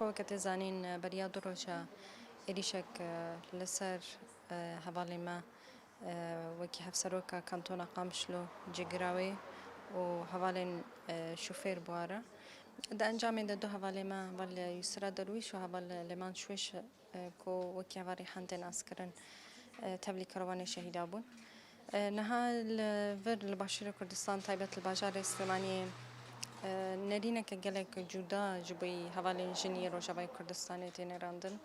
وقت زانين برياد روشا إريشك لسر هفالي ما وكي هفسروكا كانتونا قامشلو جيجراوي وهفالين شوفير بوارا دا انجامي دا دو هفالي ما هفال يسرا درويش وهفال لمان شويش كو وكي هفالي حانتين اسكرن تبلي كرواني شهيدابون نها الفر الباشير كردستان طيبة الباجار السلمانية نرينا كجلك جودا جبي حوالي جني روجباي كردستان تينراندن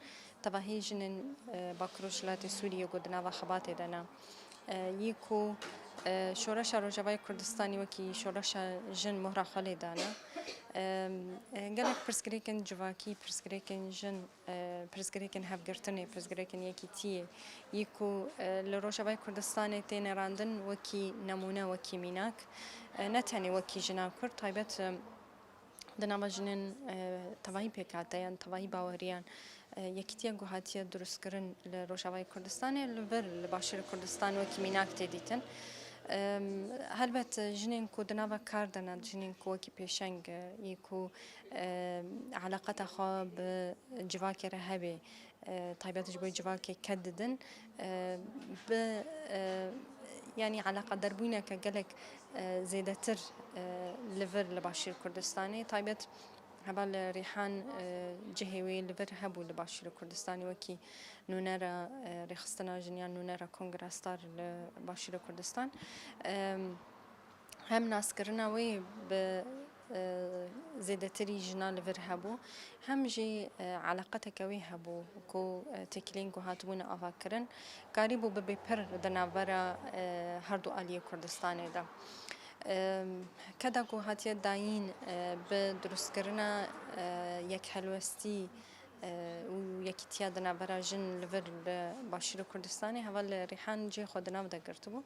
تباهي جنن باكروش لات سوريا قدنا وخبات دنا يكو شورش روجباي كردستاني وكي شورش جن مهرا خالدانا جلك برسكريكن جواكي برسكريكن جن برسكريكن هفجرتني برسكريكن يكي تي يكو لروجباي كردستان تينراندن وكي نمونة وكي ميناك نتاني وكي جنا كرد طيبت دنا جنن تواهی پیکاتیان تواهی باوریان یکیتیا گوهاتیا درست کردن لروجاوای کردستان لبر لباشر کردستان وکی میناک تدیتن هلبت جنن کو دنا کاردنا جنن کو کی پیشنگ یکو علاقت خو بجواک رهبه طيبات جبوي جواك كددن ب يعني علاقة دربوينة كجلك زيدتر لفر لباشير كردستاني طيبات هبال ريحان جهوي لفر هبو لباشير كردستاني وكي نونرا رخصتنا جنيان نونرا كونغرستار لباشير كردستان هم ناس كرنا وي ب زيدتري جنا لفر هبو هم جي علاقتك وي هبو كو تكلين كو هاتبون أفاكرن قريبو ببيبر دنابرا هردو آلية كردستاني دا كدا كو هاتيا داين بدرس كرنا يك حلوستي ويكتيا دنابرا جن لفر باشير كردستاني هوا ريحان جي خودنا ودا قرتبو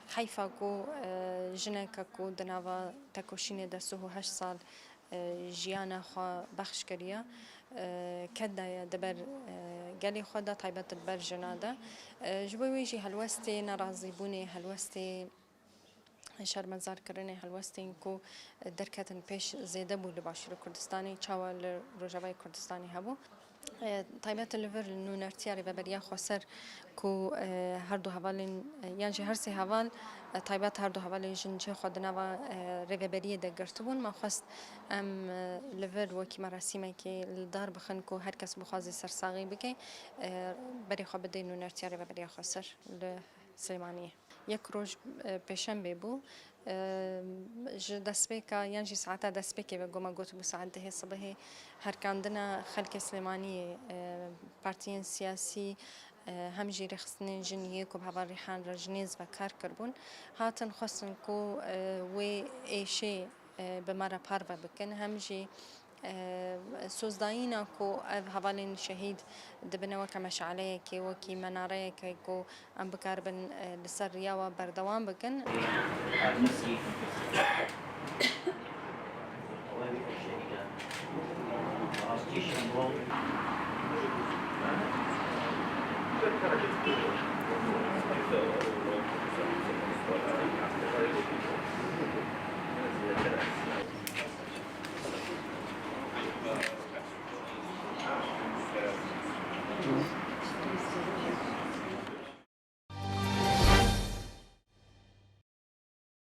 حيفا كو جنك كو دنابا تكوشيني دسوه 8 سال جيانا خوا بخش كريا كدا دبر قالي خدا طيبت البر جنادا جبوي ويجي هلوستي نرازي بوني هلوستي شرمزار كرني هلوستين كو دركتن پیش زيده بو لباشر كردستاني چاوا لروجاوای كردستاني هبو طيبات الليفر نونرتياري ببريا خسر كو هردو هوالين يعني هر سي هوال طيبات هردو هوالين جنجي خدنا و ريبريه دقرتبون ما خست ام ليفر وكي مراسيمه كي الدار بخن كو هر كس بخازي سرساغي بكي بري خو بدي نونرتياري ببريا خسر لسليمانيه یک روز پیشنبه بو دسبکا یعنی ساعتا دسبکی و گم گوت بو ساعت ده صبح هر کندنا خلق سلیمانی پارتیان سیاسی هم جی رخصنین جنیه کو بهوا ریحان رجنیز و کار کربون هاتن خواستن کو و ایشه به مرا پارو بکن هم جی سوزداينا كو هوالين شهيد دبنا وكا مشعلية كي وكي منارية كي كو ام بكاربن لسر رياوة بردوان بكن